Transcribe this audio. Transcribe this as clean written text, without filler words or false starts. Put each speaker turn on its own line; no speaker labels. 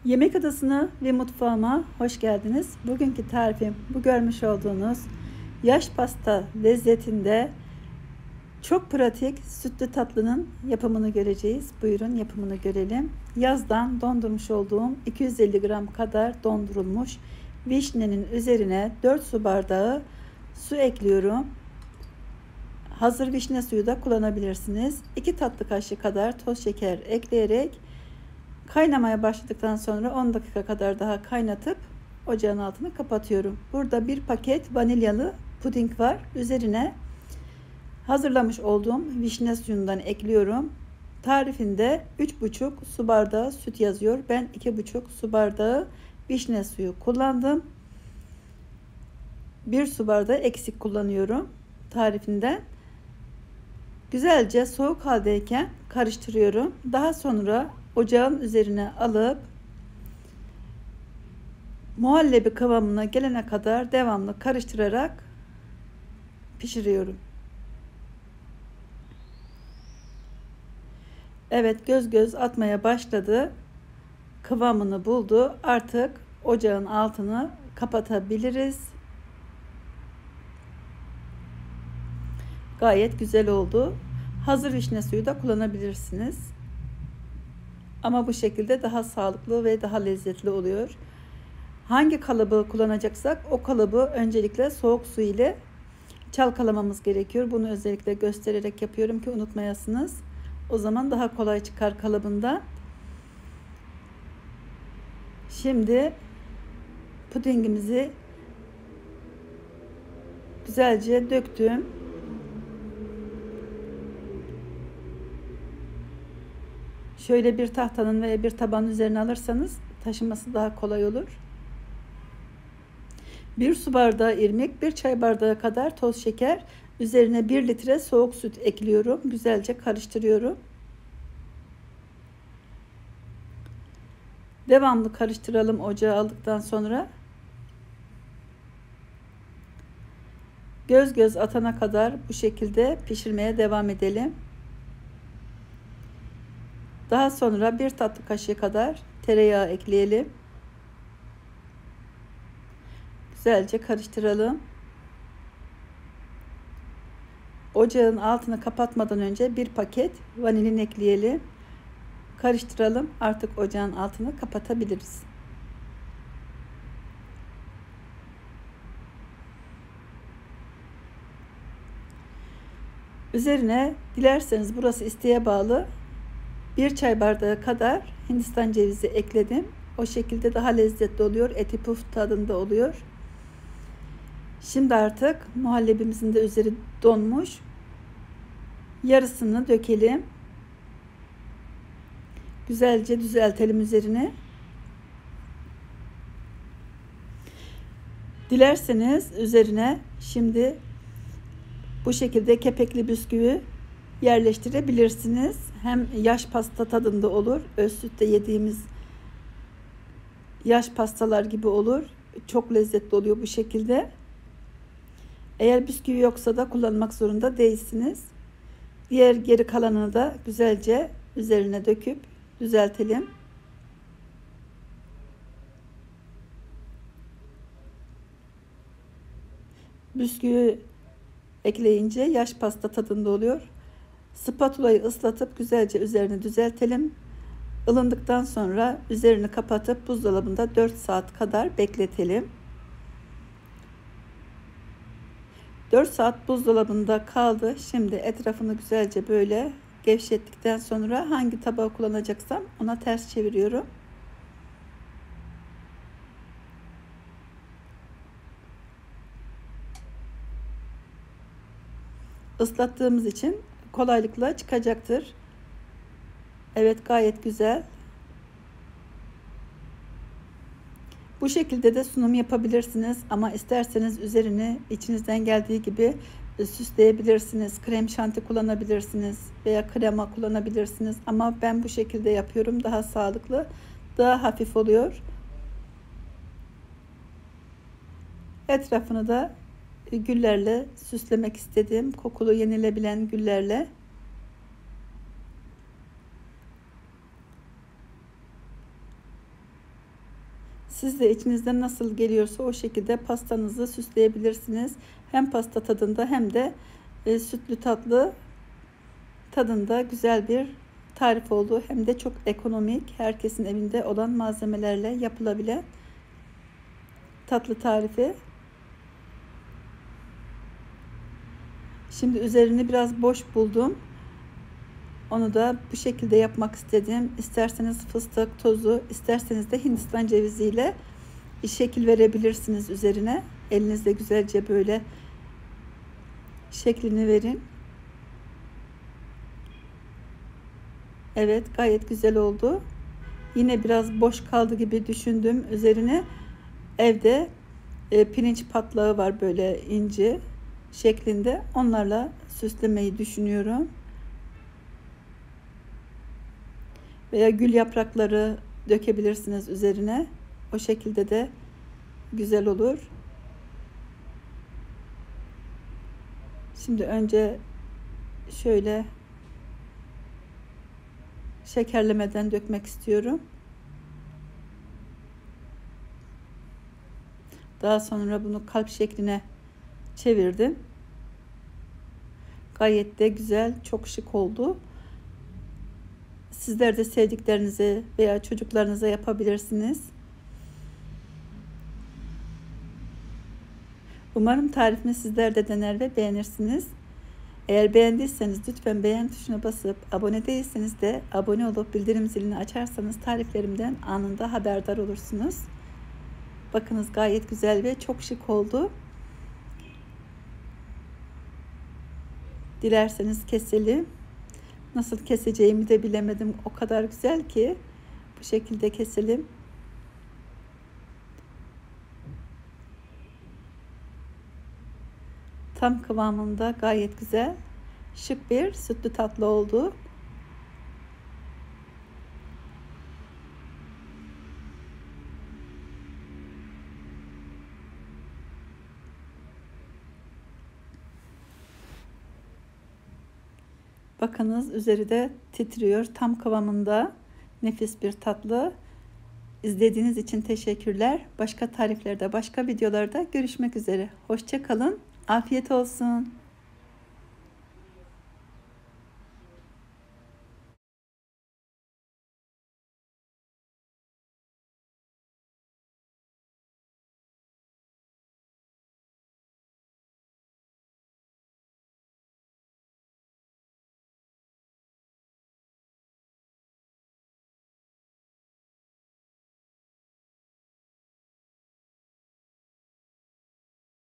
Yemek adasına ve mutfağıma hoş geldiniz. Bugünkü tarifim bu görmüş olduğunuz yaş pasta lezzetinde çok pratik sütlü tatlının yapımını göreceğiz. Buyurun yapımını görelim. Yazdan dondurmuş olduğum 250 gram kadar dondurulmuş vişnenin üzerine 4 su bardağı su ekliyorum. Hazır vişne suyu da kullanabilirsiniz. 2 tatlı kaşığı kadar toz şeker ekleyerek kaynamaya başladıktan sonra 10 dakika kadar daha kaynatıp ocağın altını kapatıyorum. Burada bir paket vanilyalı puding var. Üzerine hazırlamış olduğum vişne suyundan ekliyorum. Tarifinde 3,5 su bardağı süt yazıyor. Ben 2,5 su bardağı vişne suyu kullandım. 1 su bardağı eksik kullanıyorum tarifinden. Güzelce soğuk haldeyken karıştırıyorum. Daha sonra ocağın üzerine alıp muhallebi kıvamına gelene kadar devamlı karıştırarak pişiriyorum. Evet, göz göz atmaya başladı. Kıvamını buldu. Artık ocağın altını kapatabiliriz. Gayet güzel oldu. Hazır vişne suyu da kullanabilirsiniz. Ama bu şekilde daha sağlıklı ve daha lezzetli oluyor. Hangi kalıbı kullanacaksak o kalıbı öncelikle soğuk su ile çalkalamamız gerekiyor. Bunu özellikle göstererek yapıyorum ki unutmayasınız. O zaman daha kolay çıkar kalıbında. Şimdi pudingimizi güzelce döktüm. Şöyle bir tahtanın veya bir tabanın üzerine alırsanız taşıması daha kolay olur. 1 su bardağı irmik, 1 çay bardağı kadar toz şeker, üzerine 1 litre soğuk süt ekliyorum. Güzelce karıştırıyorum. Devamlı karıştıralım ocağa aldıktan sonra. Göz göz atana kadar bu şekilde pişirmeye devam edelim. Daha sonra 1 tatlı kaşığı kadar tereyağı ekleyelim. Güzelce karıştıralım. Ocağın altını kapatmadan önce 1 paket vanilin ekleyelim. Karıştıralım. Artık ocağın altını kapatabiliriz. Üzerine dilerseniz burası isteğe bağlı 1 çay bardağı kadar Hindistan cevizi ekledim. O şekilde daha lezzetli oluyor. Eti puf tadında oluyor. Şimdi artık muhallebimizin de üzeri donmuş. Yarısını dökelim. Güzelce düzeltelim üzerine. Dilerseniz üzerine şimdi bu şekilde kepekli bisküvi yerleştirebilirsiniz. Hem yaş pasta tadında olur. Öz sütte yediğimiz yaş pastalar gibi olur. Çok lezzetli oluyor bu şekilde. Eğer bisküvi yoksa da kullanmak zorunda değilsiniz. Diğer geri kalanını da güzelce üzerine döküp düzeltelim. Bisküvi ekleyince yaş pasta tadında oluyor. Spatulayı ıslatıp güzelce üzerini düzeltelim. Ilındıktan sonra üzerini kapatıp buzdolabında 4 saat kadar bekletelim. 4 saat buzdolabında kaldı. Şimdi etrafını güzelce böyle gevşettikten sonra hangi tabağı kullanacaksam ona ters çeviriyorum. Islattığımız için kolaylıkla çıkacaktır. Evet, gayet güzel. Bu şekilde de sunum yapabilirsiniz ama isterseniz üzerini içinizden geldiği gibi süsleyebilirsiniz. Krem şanti kullanabilirsiniz veya krema kullanabilirsiniz ama ben bu şekilde yapıyorum. Daha sağlıklı, daha hafif oluyor. Etrafını da güllerle süslemek istedim. Kokulu yenilebilen güllerle. Siz de içinizden nasıl geliyorsa o şekilde pastanızı süsleyebilirsiniz. Hem pasta tadında hem de sütlü tatlı tadında güzel bir tarif oldu. Hem de çok ekonomik, herkesin evinde olan malzemelerle yapılabilen tatlı tarifi. Şimdi üzerini biraz boş buldum. Onu da bu şekilde yapmak istedim. İsterseniz fıstık tozu, isterseniz de Hindistan ceviziyle şekil verebilirsiniz üzerine. Elinizle güzelce böyle şeklini verin. Evet, gayet güzel oldu. Yine biraz boş kaldı gibi düşündüm. Üzerine evde pirinç patlağı var böyle ince şeklinde. Onlarla süslemeyi düşünüyorum. Veya gül yaprakları dökebilirsiniz üzerine. O şekilde de güzel olur. Şimdi önce şöyle şekerlemeden dökmek istiyorum. Daha sonra bunu kalp şekline çevirdim. Gayet de güzel, çok şık oldu. Sizler de sevdiklerinize veya çocuklarınıza yapabilirsiniz. Umarım tarifimi sizler de dener ve beğenirsiniz. Eğer beğendiyseniz lütfen beğen tuşuna basıp, abone değilseniz de abone olup bildirim zilini açarsanız tariflerimden anında haberdar olursunuz. Bakınız gayet güzel ve çok şık oldu. Dilerseniz keselim. Nasıl keseceğimi de bilemedim. O kadar güzel ki bu şekilde keselim. Tam kıvamında gayet güzel, şık bir sütlü tatlı oldu. Bakınız üzeri de titriyor. Tam kıvamında nefis bir tatlı. İzlediğiniz için teşekkürler. Başka tariflerde, başka videolarda görüşmek üzere. Hoşça kalın. Afiyet olsun.